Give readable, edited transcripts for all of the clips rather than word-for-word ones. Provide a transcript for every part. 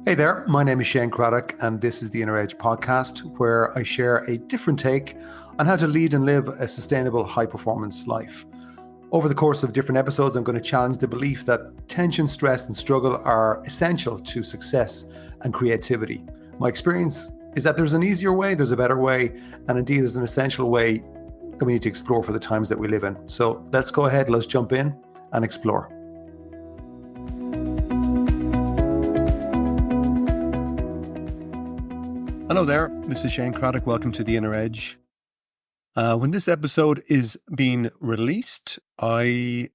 Hey there, my name is Shane Craddock, and this is the Inner Edge podcast, where I share a different take on how to lead and live a sustainable, high performance life. Over the course of different episodes, I'm going to challenge the belief that tension, stress, and struggle are essential to success and creativity. My experience is that there's an easier way, there's a better way, and indeed there's an essential way that we need to explore for the times that we live in. So let's go ahead, let's jump in and explore. Hello there, this is Shane Craddock. Welcome to the Inner Edge. When this episode is being released, I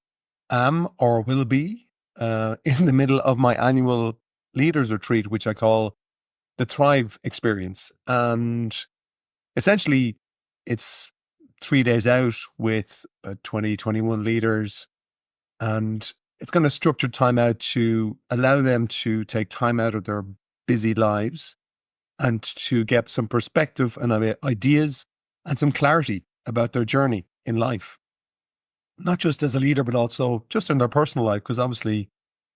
am or will be in the middle of my annual leaders retreat, which I call the Thrive Experience. And essentially, it's 3 days out with 20, 21 leaders. And it's going to structure time out to allow them to take time out of their busy lives and to get some perspective and ideas and some clarity about their journey in life. Not just as a leader, but also just in their personal life, because obviously,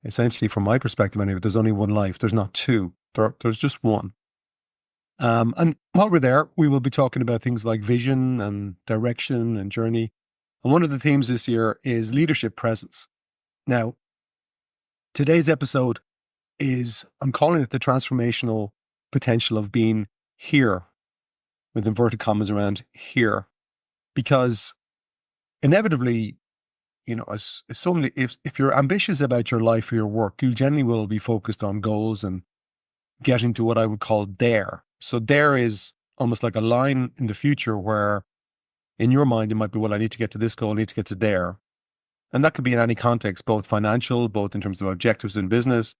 essentially from my perspective anyway, there's only one life. There's not two. There's just one. And while we're there, we will be talking about things like vision and direction and journey. And one of the themes this year is leadership presence. Now, today's episode I'm calling it the transformational potential of being here, with inverted commas around here, because inevitably, as so many, if you're ambitious about your life or your work, you generally will be focused on goals and getting to what I would call there. So there is almost like a line in the future where in your mind, it might be, well, I need to get to this goal, I need to get to there. And that could be in any context, both financial, both in terms of objectives in business,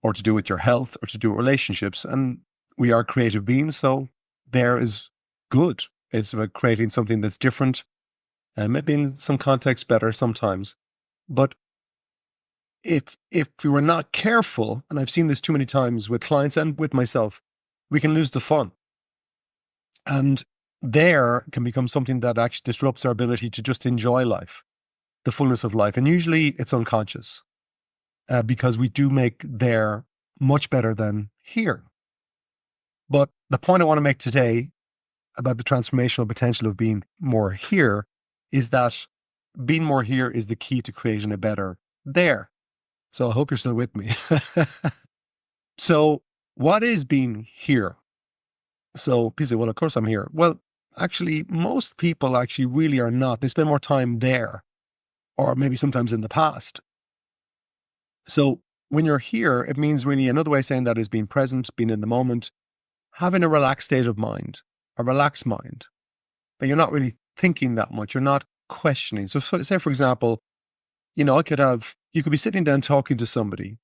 or to do with your health, or to do with relationships. And we are creative beings, so there is good. It's about creating something that's different, and maybe in some contexts better sometimes. But if you are not careful, and I've seen this too many times with clients and with myself, we can lose the fun. And there can become something that actually disrupts our ability to just enjoy life, the fullness of life. And usually it's unconscious because we do make there much better than here. But the point I want to make today about the transformational potential of being more here is that being more here is the key to creating a better there. So I hope you're still with me. So what is being here? So people say, well, of course I'm here. Well, actually, most people actually really are not. They spend more time there, or maybe sometimes in the past. So when you're here, it means really, another way of saying that is being present, being in the moment, having a relaxed state of mind, a relaxed mind, that you're not really thinking that much. You're not questioning. So say, for example, you could be sitting down talking to somebody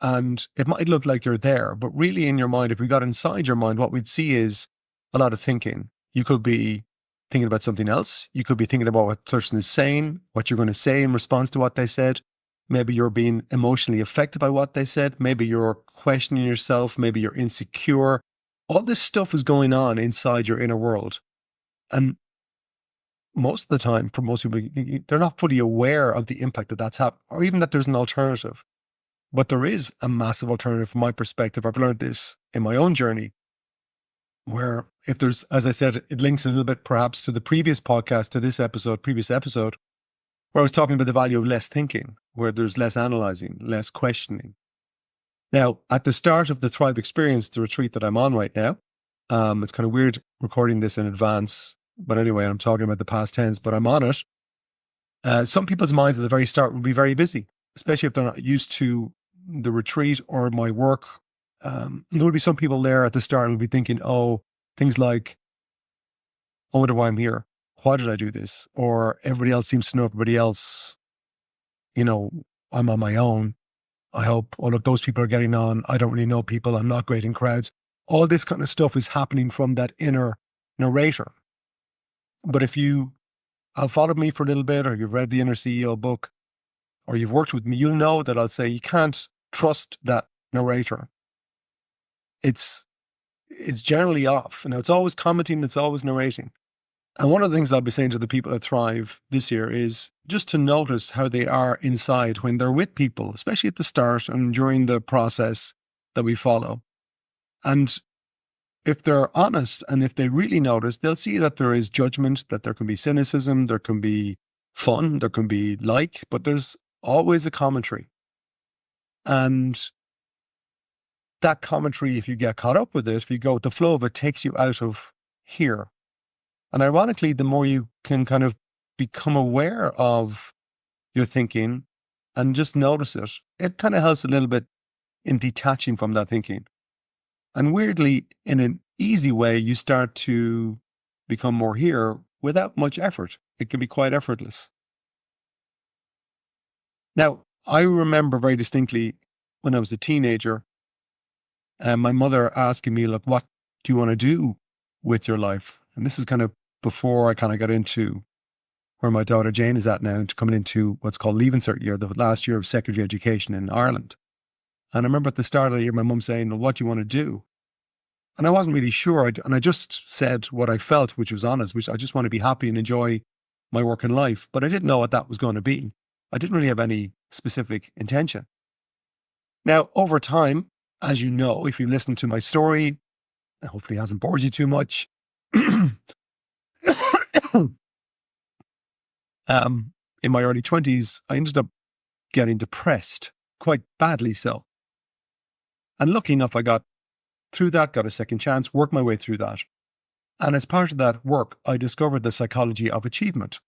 and it might look like you're there, but really in your mind, if we got inside your mind, what we'd see is a lot of thinking. You could be thinking about something else. You could be thinking about what the person is saying, what you're going to say in response to what they said. Maybe you're being emotionally affected by what they said. Maybe you're questioning yourself. Maybe you're insecure. All this stuff is going on inside your inner world. And most of the time, for most people, they're not fully aware of the impact that that's happening, or even that there's an alternative. But there is a massive alternative from my perspective. I've learned this in my own journey, where if there's, as I said, it links a little bit perhaps to the previous podcast, to this previous episode, where I was talking about the value of less thinking, where there's less analyzing, less questioning. Now, at the start of the Thrive Experience, the retreat that I'm on right now, it's kind of weird recording this in advance, but anyway, I'm talking about the past tense, but I'm on it. Some people's minds at the very start will be very busy, especially if they're not used to the retreat or my work. There will be some people there at the start and will be thinking, things like, I wonder why I'm here. Why did I do this? Or everybody else seems to know everybody else. I'm on my own. I hope, look, those people are getting on. I don't really know people. I'm not great in crowds. All this kind of stuff is happening from that inner narrator. But if you have followed me for a little bit, or you've read the Inner CEO book, or you've worked with me, you'll know that I'll say you can't trust that narrator. It's generally off. It's always commenting, it's always narrating. And one of the things I'll be saying to the people at Thrive this year is just to notice how they are inside when they're with people, especially at the start and during the process. that we follow. And if they're honest and if they really notice, they'll see that there is judgment, that there can be cynicism, there can be fun, there can be but there's always a commentary. And that commentary, if you get caught up with it, if you go with the flow of it, takes you out of here. And ironically, the more you can kind of become aware of your thinking and just notice it, it kind of helps a little bit in detaching from that thinking. And weirdly, in an easy way, you start to become more here without much effort. It can be quite effortless. Now, I remember very distinctly when I was a teenager, my mother asking me, look, what do you want to do with your life? And this is kind of before I kind of got into where my daughter Jane is at now, to coming into what's called Leaving Cert year, the last year of secondary education in Ireland. And I remember at the start of the year, my mum saying, well, what do you want to do? And I wasn't really sure. And I just said what I felt, which was honest, which I just want to be happy and enjoy my work in life. But I didn't know what that was going to be. I didn't really have any specific intention. Now, over time, as you know, if you listen to my story, hopefully it hasn't bored you too much. In my early 20s, I ended up getting depressed, quite badly so. And lucky enough, I got through that, got a second chance, worked my way through that. And as part of that work, I discovered the psychology of achievement,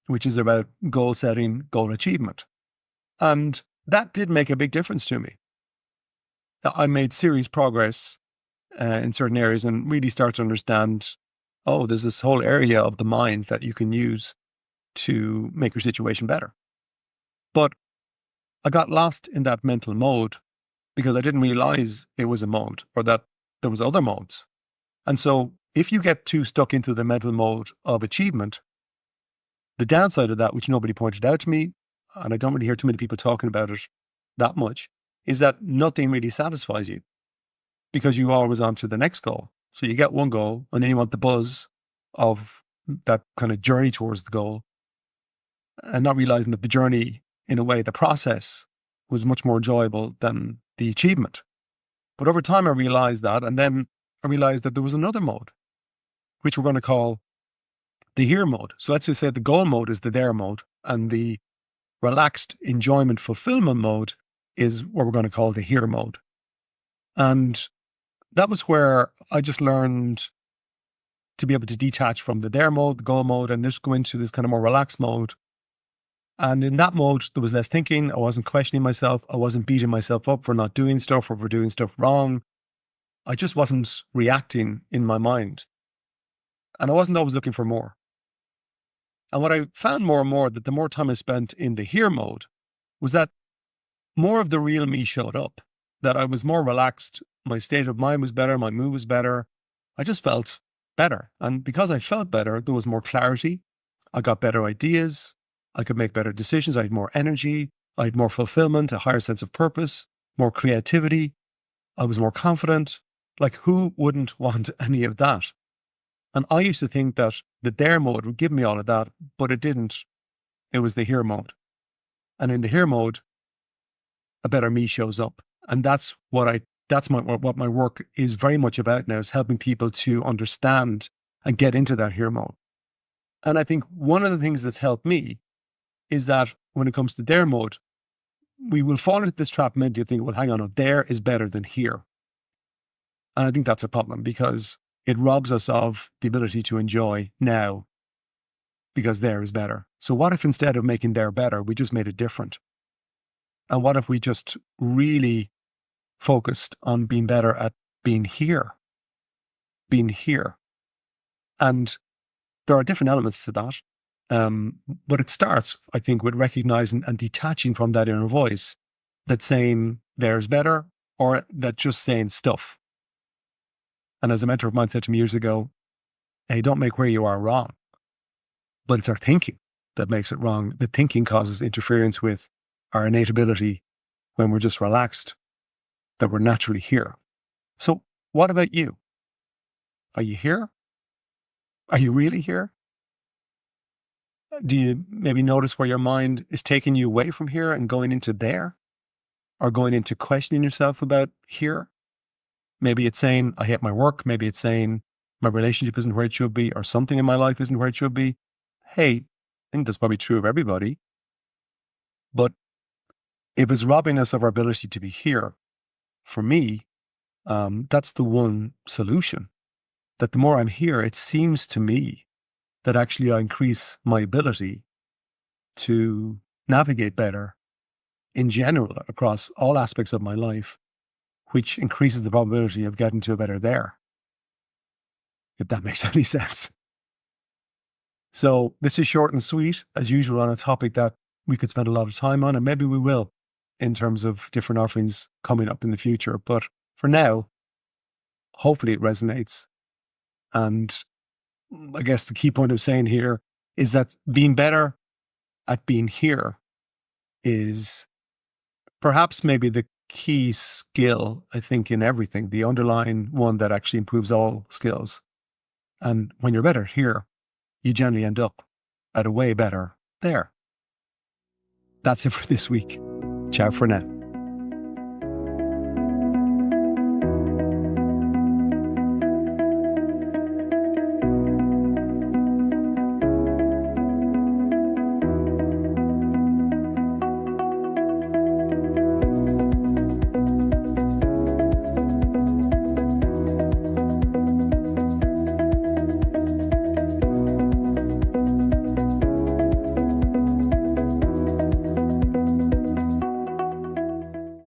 which is about goal setting, goal achievement. And that did make a big difference to me. I made serious progress in certain areas and really start to understand, oh, there's this whole area of the mind that you can use to make your situation better. But I got lost in that mental mode because I didn't realize it was a mode or that there was other modes. And so if you get too stuck into the mental mode of achievement, the downside of that, which nobody pointed out to me, and I don't really hear too many people talking about it that much, is that nothing really satisfies you because you are always on to the next goal. So you get one goal and then you want the buzz of that kind of journey towards the goal and not realizing that the journey, in a way, the process was much more enjoyable than the achievement. But over time, I realized that. And then I realized that there was another mode, which we're going to call the here mode. So let's just say the goal mode is the there mode. And the relaxed enjoyment fulfillment mode is what we're going to call the here mode. And that was where I just learned to be able to detach from the there mode, the goal mode, and just go into this kind of more relaxed mode. And in that mode, there was less thinking. I wasn't questioning myself. I wasn't beating myself up for not doing stuff or for doing stuff wrong. I just wasn't reacting in my mind. And I wasn't always looking for more. And what I found more and more, that the more time I spent in the here mode, was that more of the real me showed up, that I was more relaxed. My state of mind was better. My mood was better. I just felt better. And because I felt better, there was more clarity. I got better ideas. I could make better decisions. I had more energy. I had more fulfillment, a higher sense of purpose, more creativity. I was more confident. Like, who wouldn't want any of that? And I used to think that the there mode would give me all of that, but it didn't. It was the here mode. And in the here mode, a better me shows up. And that's what my work is very much about now, is helping people to understand and get into that here mode. And I think one of the things that's helped me is that when it comes to there mode, we will fall into this trap mentally of thinking, well, hang on, no, there is better than here. And I think that's a problem because it robs us of the ability to enjoy now because there is better. So what if instead of making there better, we just made it different? And what if we just really focused on being better at being here? Being here. And there are different elements to that. But it starts, I think, with recognizing and detaching from that inner voice that's saying there's better or that just saying stuff. And as a mentor of mine said to me years ago, hey, don't make where you are wrong. But it's our thinking that makes it wrong. The thinking causes interference with our innate ability when we're just relaxed, that we're naturally here. So what about you? Are you here? Are you really here? Do you maybe notice where your mind is taking you away from here and going into there? Or going into questioning yourself about here? Maybe it's saying I hate my work. Maybe it's saying my relationship isn't where it should be, or something in my life isn't where it should be. Hey, I think that's probably true of everybody. But if it's robbing us of our ability to be here, for me, that's the one solution. That the more I'm here, it seems to me that actually I increase my ability to navigate better in general across all aspects of my life, which increases the probability of getting to a better there, if that makes any sense. So this is short and sweet, as usual, on a topic that we could spend a lot of time on, and maybe we will in terms of different offerings coming up in the future. But for now, hopefully it resonates. And I guess the key point of saying here is that being better at being here is perhaps maybe the key skill, I think, in everything, the underlying one that actually improves all skills. And when you're better here, you generally end up at a way better there. That's it for this week. Ciao for now.